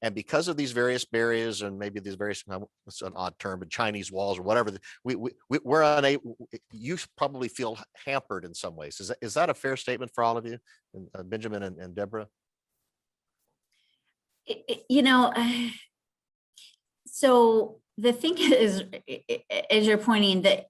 And because of these various barriers, and maybe these various, it's an odd term, but Chinese walls or whatever, we're unable, you probably feel hampered in some ways. Is that a fair statement for all of you, Benjamin and Deborah? You know, so the thing is, as you're pointing, that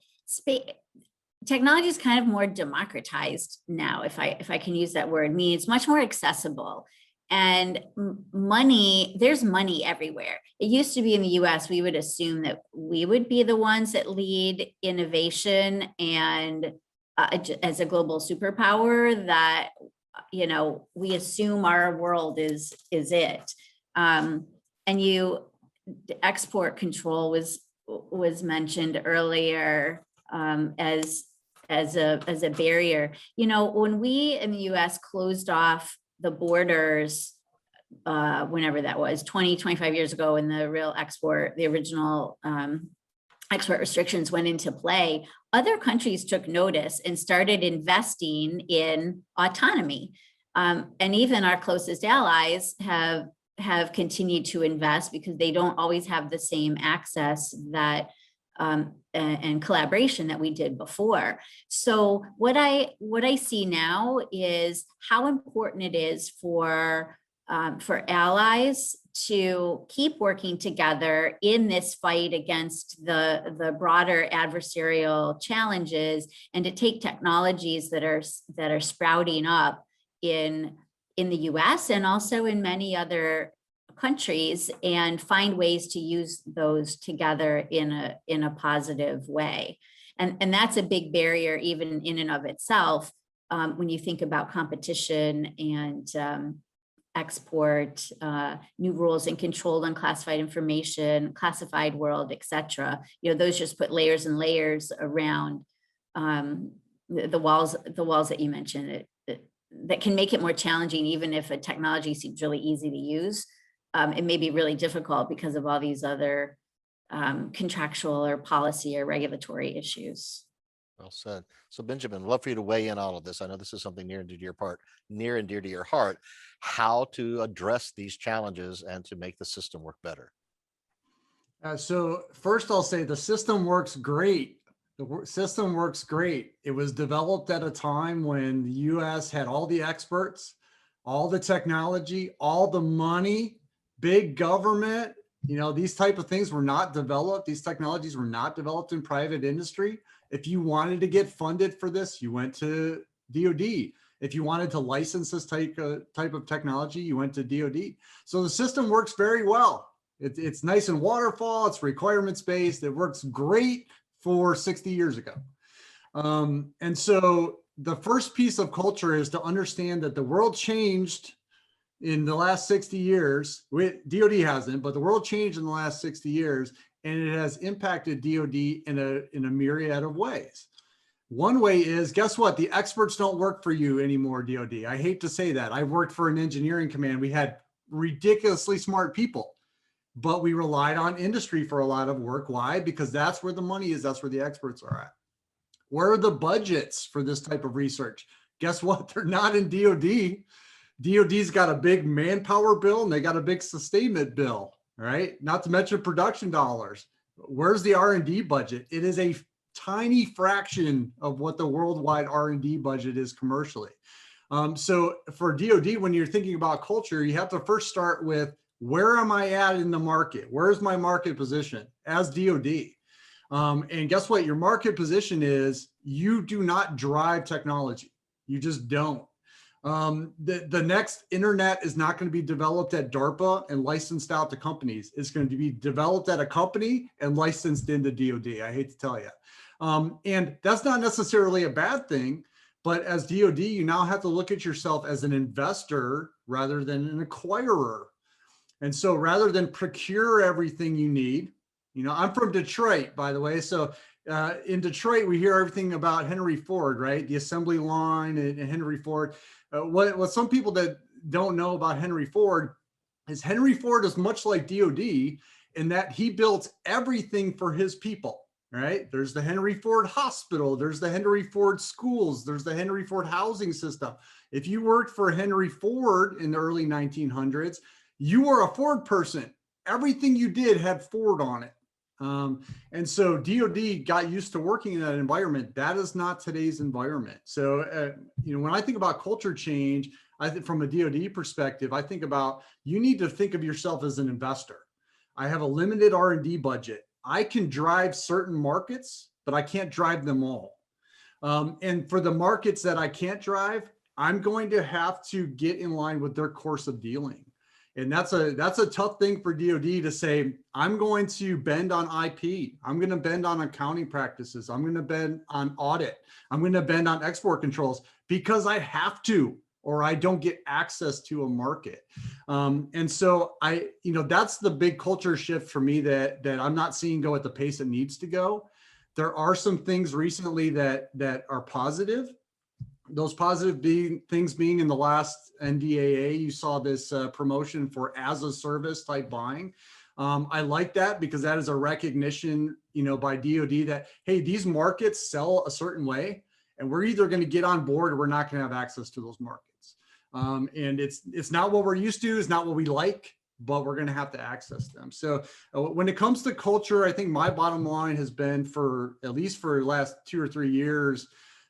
technology is kind of more democratized now, if I can use that word. I mean, it's much more accessible. And money, there's money everywhere. It used to be in the US, we would assume that we would be the ones that lead innovation, and as a global superpower, that, you know, we assume our world is it. And export control was mentioned earlier as a barrier. You know, when we in the US closed off the borders, whenever that was, 20, 25 years ago, in the real export, the original export restrictions went into play, other countries took notice and started investing in autonomy. And even our closest allies have continued to invest because they don't always have the same access that and collaboration that we did before. So what I see now is how important it is for allies to keep working together in this fight against the broader adversarial challenges, and to take technologies that are sprouting up in the US and also in many other countries, and find ways to use those together in a positive way. And that's a big barrier even in and of itself, when you think about competition and export, new rules and control on classified information, classified world, et cetera. Those just put layers and layers around the walls that you mentioned, that can make it more challenging. Even if a technology seems really easy to use, it may be really difficult because of all these other contractual or policy or regulatory issues. Well said. So Benjamin, love for you to weigh in on all of this. I know this is something near and dear to your heart, how to address these challenges and to make the system work better. So first I'll say the system works great. The system works great. It was developed at a time when the US had all the experts, all the technology, all the money, big government. These type of things were not developed. These technologies were not developed in private industry. If you wanted to get funded for this, you went to DoD. If you wanted to license this type of technology, you went to DoD. So the system works very well. It's nice and waterfall. It's requirements based. It works great for 60 years ago. And so the first piece of culture is to understand that the world changed in the last 60 years. DoD hasn't, but the world changed in the last 60 years, and it has impacted DoD in a myriad of ways. One way is, guess what? The experts don't work for you anymore, DoD. I hate to say that. I worked for an engineering command. We had ridiculously smart people, but we relied on industry for a lot of work. Why? Because that's where the money is. That's where the experts are at. Where are the budgets for this type of research? Guess what? They're not in DoD. DoD's got a big manpower bill and they got a big sustainment bill, right? Not to mention production dollars. Where's the R&D budget? It is a tiny fraction of what the worldwide R&D budget is commercially. So for DoD, when you're thinking about culture, you have to first start with, where am I at in the market? Where's my market position as DoD? And guess what? Your market position is, you do not drive technology. You just don't. The next internet is not going to be developed at DARPA and licensed out to companies. It's going to be developed at a company and licensed into DoD. I hate to tell you. And that's not necessarily a bad thing, but as DoD, you now have to look at yourself as an investor rather than an acquirer. And so rather than procure everything you need, I'm from Detroit, by the way. So in Detroit, we hear everything about Henry Ford, right? The assembly line and Henry Ford. What some people that don't know about Henry Ford is much like DoD in that he built everything for his people, right? There's the Henry Ford Hospital. There's the Henry Ford schools. There's the Henry Ford housing system. If you worked for Henry Ford in the early 1900s, you were a Ford person. Everything you did had Ford on it. And so DoD got used to working in that environment. That is not today's environment. So, when I think about culture change, I think from a DoD perspective, I think about, you need to think of yourself as an investor. I have a limited R&D budget. I can drive certain markets, but I can't drive them all. And for the markets that I can't drive, I'm going to have to get in line with their course of dealing. And that's a tough thing for DoD to say, I'm going to bend on IP. I'm going to bend on accounting practices. I'm going to bend on audit. I'm going to bend on export controls because I have to, or I don't get access to a market. And so that's the big culture shift for me that I'm not seeing go at the pace it needs to go. There are some things recently that are positive. Those positive things being in the last NDAA, you saw this promotion for as a service type buying. I like that because that is a recognition, by DoD that, hey, these markets sell a certain way, and we're either going to get on board or we're not going to have access to those markets. And it's not what we're used to, it's not what we like, but we're going to have to access them. So when it comes to culture, I think my bottom line has been at least for the last 2 or 3 years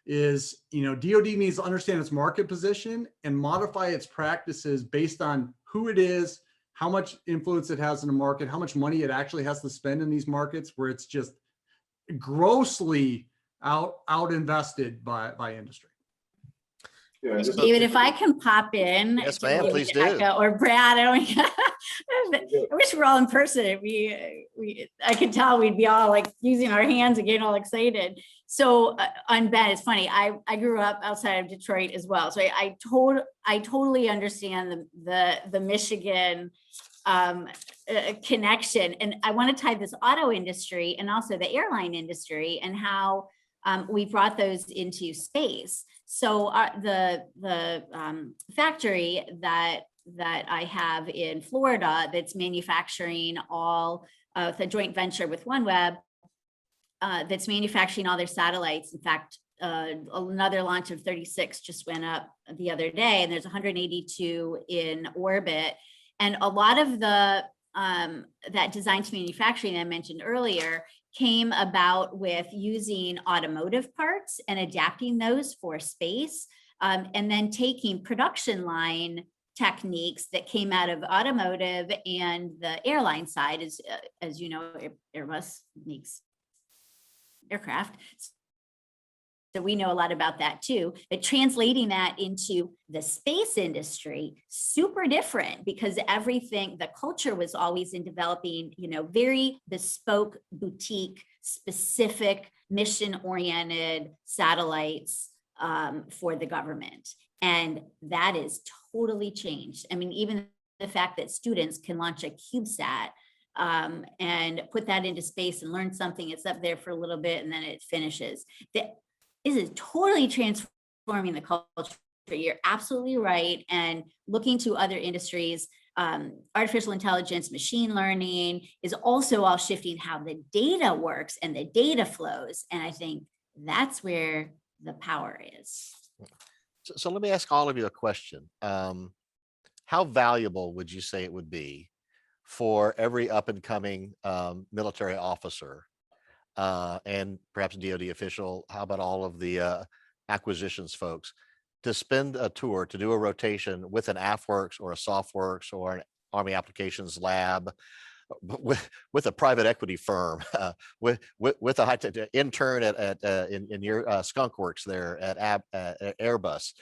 is, DoD needs to understand its market position and modify its practices based on who it is, how much influence it has in the market, how much money it actually has to spend in these markets where it's just grossly out invested by industry. Yeah, just David, if I can pop in. Yes, ma'am, to please do. echo, or Brad, I wish we're all in person. I could tell we'd be all like using our hands and getting all excited. So on Ben, it's funny. I grew up outside of Detroit as well. So I totally understand the Michigan connection. And I want to tie this auto industry and also the airline industry and how we brought those into space. So the factory that I have in Florida that's manufacturing all the joint venture with OneWeb, that's manufacturing all their satellites. In fact, another launch of 36 just went up the other day, and there's 182 in orbit. And a lot of the that design to manufacturing I mentioned earlier came about with using automotive parts and adapting those for space, and then taking production line techniques that came out of automotive and the airline side. As you know, Airbus makes aircraft. So we know a lot about that too, but translating that into the space industry, super different, because the culture was always in developing, very bespoke, boutique, specific, mission-oriented satellites for the government. And that is totally changed. I mean, even the fact that students can launch a CubeSat and put that into space and learn something, it's up there for a little bit and then it finishes. This is totally transforming the culture. You're absolutely right. And looking to other industries, artificial intelligence, machine learning is also all shifting how the data works and the data flows. And I think that's where the power is. So let me ask all of you a question. How valuable would you say it would be for every up and coming military officer and perhaps DoD official, how about all of the acquisitions folks, to spend a tour, to do a rotation with an AFWorks or a SoftWorks or an Army Applications Lab, with a private equity firm, with a high-tech intern in your Skunk Works there at Airbus.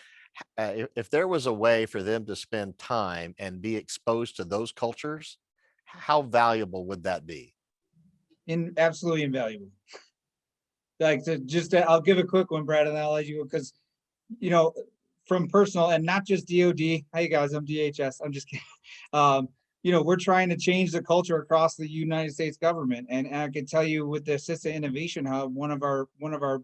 If there was a way for them to spend time and be exposed to those cultures, how valuable would that be? Absolutely invaluable. I'll give a quick one, Brad, and I'll let you go, because from personal and not just DoD. Hey guys, I'm DHS. I'm just kidding. We're trying to change the culture across the United States government, and I can tell you with the Assistant Innovation Hub, one of our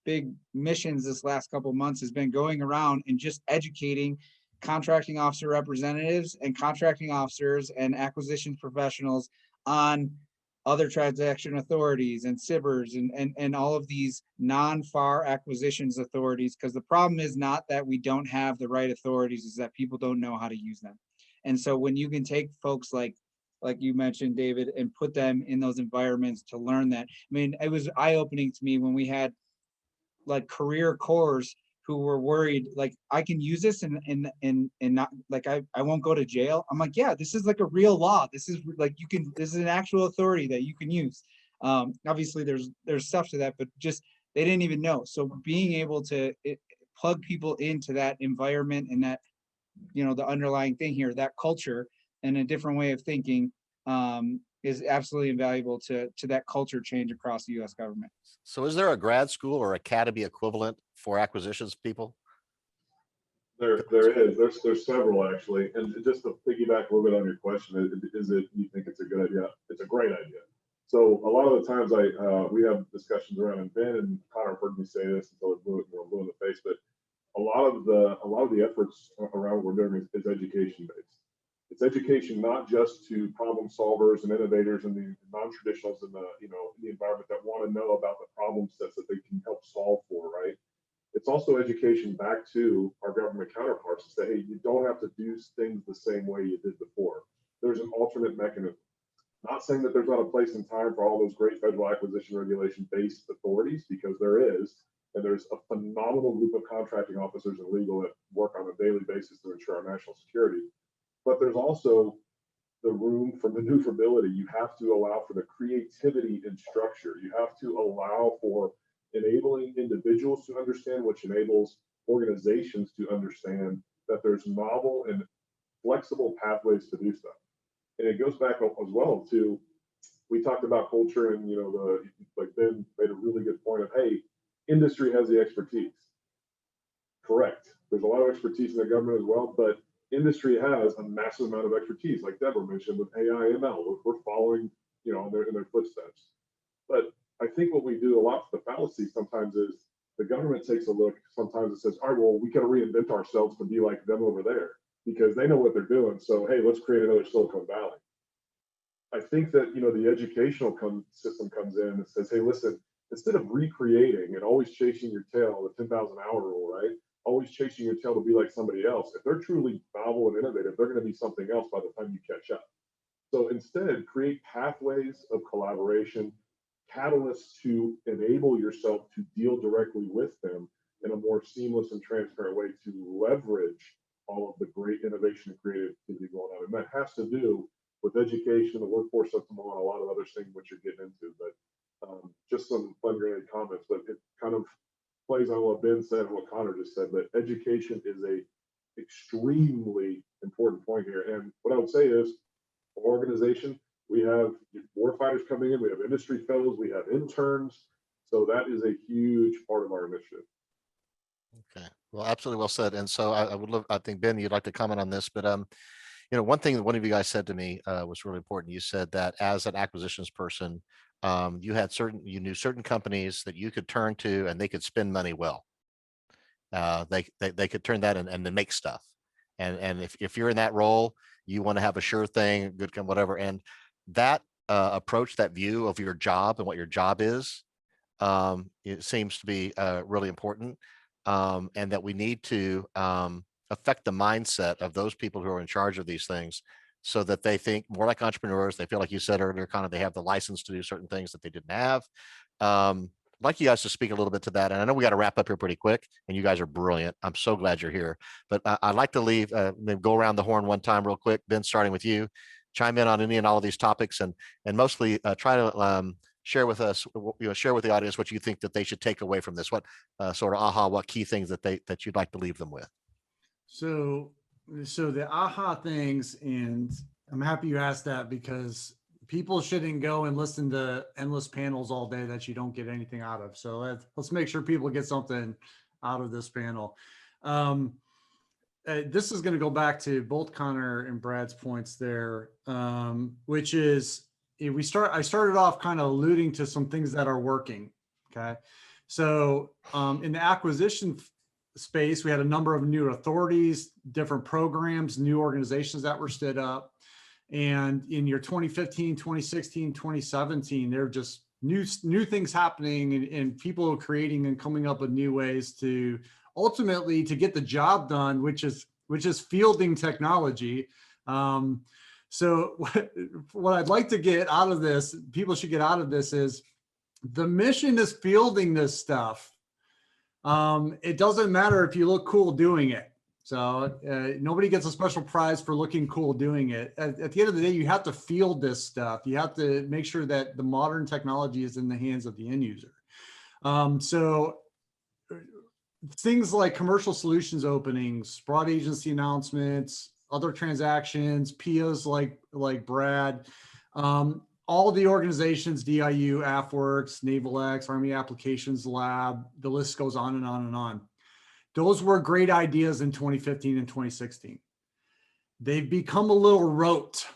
big missions this last couple of months has been going around and just educating contracting officer representatives and contracting officers and acquisitions professionals on other transaction authorities and SIBRs and all of these non-FAR acquisitions authorities, because the problem is not that we don't have the right authorities, is that people don't know how to use them. And so when you can take folks like you mentioned, David, and put them in those environments to learn that. I mean, it was eye-opening to me when we had like career corps who were worried, like, I can use this and not, like, I won't go to jail. I'm like, yeah, this is like a real law. This is like, this is an actual authority that you can use. Obviously there's stuff to that, but just, they didn't even know. So being able to plug people into that environment and that, the underlying thing here, that culture and a different way of thinking, is absolutely invaluable to that culture change across the U.S. government. So is there a grad school or academy equivalent for acquisitions people? There is. There's several actually. And just to piggyback a little bit on your question, you think it's a good idea? It's a great idea. So a lot of the times we have discussions around, and Ben and Connor heard me say this until it blew in the face, but a lot of the efforts around what we're doing is education based. It's It's education not just to problem solvers and innovators and the non-traditionals in the, in the environment that want to know about the problem sets that they can help solve for, right? It's also education back to our government counterparts to say, hey, you don't have to do things the same way you did before. There's an alternate mechanism. Not saying that there's not a place in time for all those great federal acquisition regulation-based authorities, because there is, and there's a phenomenal group of contracting officers and legal that work on a daily basis to ensure our national security. But there's also the room for maneuverability. You have to allow for the creativity in structure. You have to allow for enabling individuals to understand, which enables organizations to understand that there's novel and flexible pathways to do stuff. And it goes back as well to, we talked about culture, and like Ben made a really good point of, hey, industry has the expertise. Correct. There's a lot of expertise in the government as well, but industry has a massive amount of expertise, like Deborah mentioned with AI, ML. We're following, in their footsteps. But I think what we do a lot for the fallacy sometimes is the government takes a look. Sometimes it says, all right, well, we got to reinvent ourselves to be like them over there, because they know what they're doing. So, hey, let's create another Silicon Valley. I think that, the educational system comes in and says, hey, listen, instead of recreating and always chasing your tail, the 10,000 hour rule, right? Always chasing your tail to be like somebody else. If they're truly novel and innovative, they're going to be something else by the time you catch up. So instead, create pathways of collaboration, catalysts to enable yourself to deal directly with them in a more seamless and transparent way to leverage all of the great innovation and creativity going on. And that has to do with education, the workforce system, and a lot of other things which you're getting into. But just some fun-related comments, but it kind of plays on what Ben said and what Connor just said, but education is a extremely important point here. And what I would say is, organization, we have warfighters coming in, we have industry fellows, we have interns. So that is a huge part of our initiative. Okay, well, absolutely well said. And so I would love, I think, Ben, you'd like to comment on this, but one thing that one of you guys said to me was really important. You said that as an acquisitions person, you knew certain companies that you could turn to and they could spend money well. They could turn that and then make stuff. And if you're in that role, you want to have a sure thing, good, whatever. And that approach, that view of your job and what your job is, it seems to be really important. And that we need to affect the mindset of those people who are in charge of these things, so that they think more like entrepreneurs. They feel, like you said earlier, kind of, they have the license to do certain things that they didn't have. I'd like you guys to speak a little bit to that. And I know we got to wrap up here pretty quick, and you guys are brilliant. I'm so glad you're here. But I'd like to leave, go around the horn one time real quick. Ben, starting with you, chime in on any and all of these topics, and mostly try to share with us, share with the audience what you think that they should take away from this. What sort of what key things that you'd like to leave them with. So the aha things, and I'm happy you asked that, because people shouldn't go and listen to endless panels all day that you don't get anything out of. So let's make sure people get something out of this panel. This is going to go back to both Connor and Brad's points there, which is, I started off kind of alluding to some things that are working. Okay. So in the acquisition space, we had a number of new authorities, different programs, new organizations that were stood up. And in your 2015, 2016, 2017, there are just new things happening, and people creating and coming up with new ways to ultimately to get the job done, which is fielding technology. So what I'd like to get out of this, people should get out of this, is the mission is fielding this stuff. It doesn't matter if you look cool doing it. So nobody gets a special prize for looking cool doing it. At the end of the day, you have to field this stuff. You have to make sure that the modern technology is in the hands of the end user. So things like commercial solutions openings, broad agency announcements, other transactions, POs like Brad, all the organizations, DIU, AFWorks, NavalX, Army Applications Lab, the list goes on and on and on. Those were great ideas in 2015 and 2016. They've become a little rote.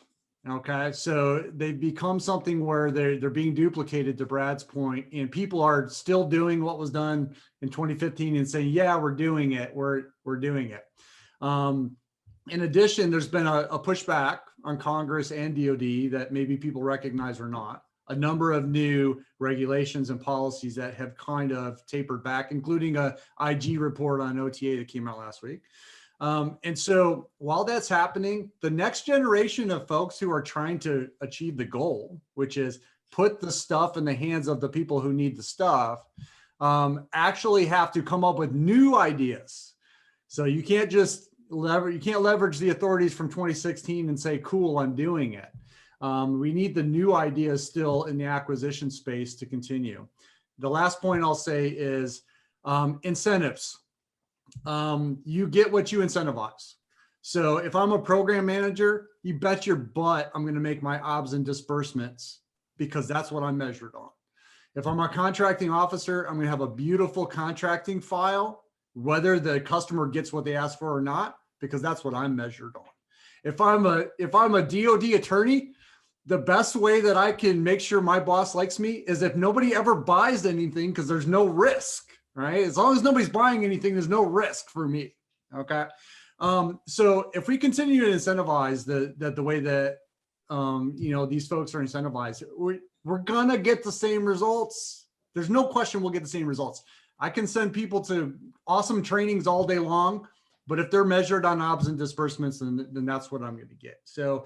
Okay, so they've become something where they're being duplicated, to Brad's point, and people are still doing what was done in 2015 and saying, yeah, we're doing it. We're doing it. In addition, there's been a pushback on Congress and DoD that maybe people recognize or not. A number of new regulations and policies that have kind of tapered back, including a IG report on OTA that came out last week. And so while that's happening, the next generation of folks who are trying to achieve the goal, which is put the stuff in the hands of the people who need the stuff, actually have to come up with new ideas. So you can't just leverage the authorities from 2016 and say, cool, I'm doing it. We need the new ideas still in the acquisition space to continue. The last point I'll say is incentives. You get what you incentivize. So if I'm a program manager, you bet your butt I'm going to make my OBS and disbursements because that's what I'm measured on. If I'm a contracting officer, I'm going to have a beautiful contracting file, whether the customer gets what they ask for or not, because that's what I'm measured on. If I'm a DoD attorney, the best way that I can make sure my boss likes me is if nobody ever buys anything, because there's no risk, right? As long as nobody's buying anything, there's no risk for me. Okay. So if we continue to incentivize the way that these folks are incentivized, we're gonna get the same results. There's no question we'll get the same results. I can send people to awesome trainings all day long, but if they're measured on OBS and disbursements, then that's what I'm going to get. So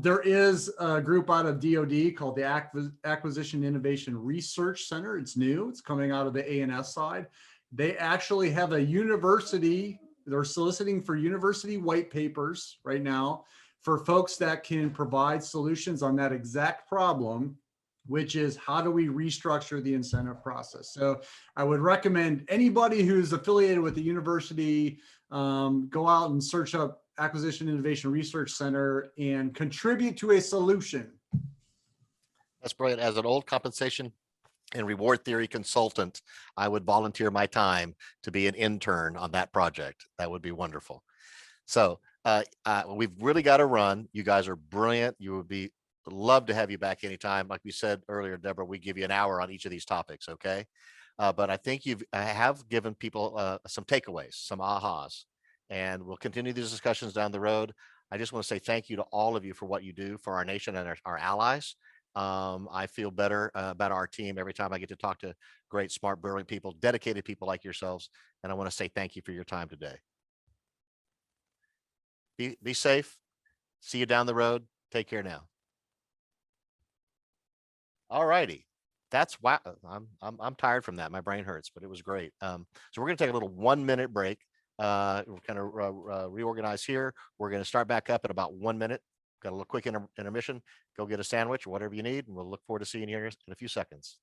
there is a group out of DoD called the Acquisition Innovation Research Center. It's new. It's coming out of the A&S side. They actually have a university. They're soliciting for university white papers right now for folks that can provide solutions on that exact problem, which is how do we restructure the incentive process? So I would recommend anybody who's affiliated with the university, go out and search up Acquisition Innovation Research Center and contribute to a solution. That's brilliant. As an old compensation and reward theory consultant, I would volunteer my time to be an intern on that project. That would be wonderful. So we've really got to run. You guys are brilliant. You would be love to have you back anytime. Like we said earlier, Deborah, we give you an hour on each of these topics. Okay. But I think I have given people some takeaways, some ahas, and we'll continue these discussions down the road. I just want to say thank you to all of you for what you do for our nation and our allies. I feel better about our team every time I get to talk to great, smart, brilliant people, dedicated people like yourselves. And I want to say thank you for your time today. Be safe. See you down the road. Take care now. All righty. That's wow. I'm tired from that. My brain hurts, but it was great. So we're going to take a little 1 minute break. We're kind of reorganize here. We're going to start back up in about 1 minute. Got a little quick intermission. Go get a sandwich or whatever you need, and we'll look forward to seeing you here in a few seconds.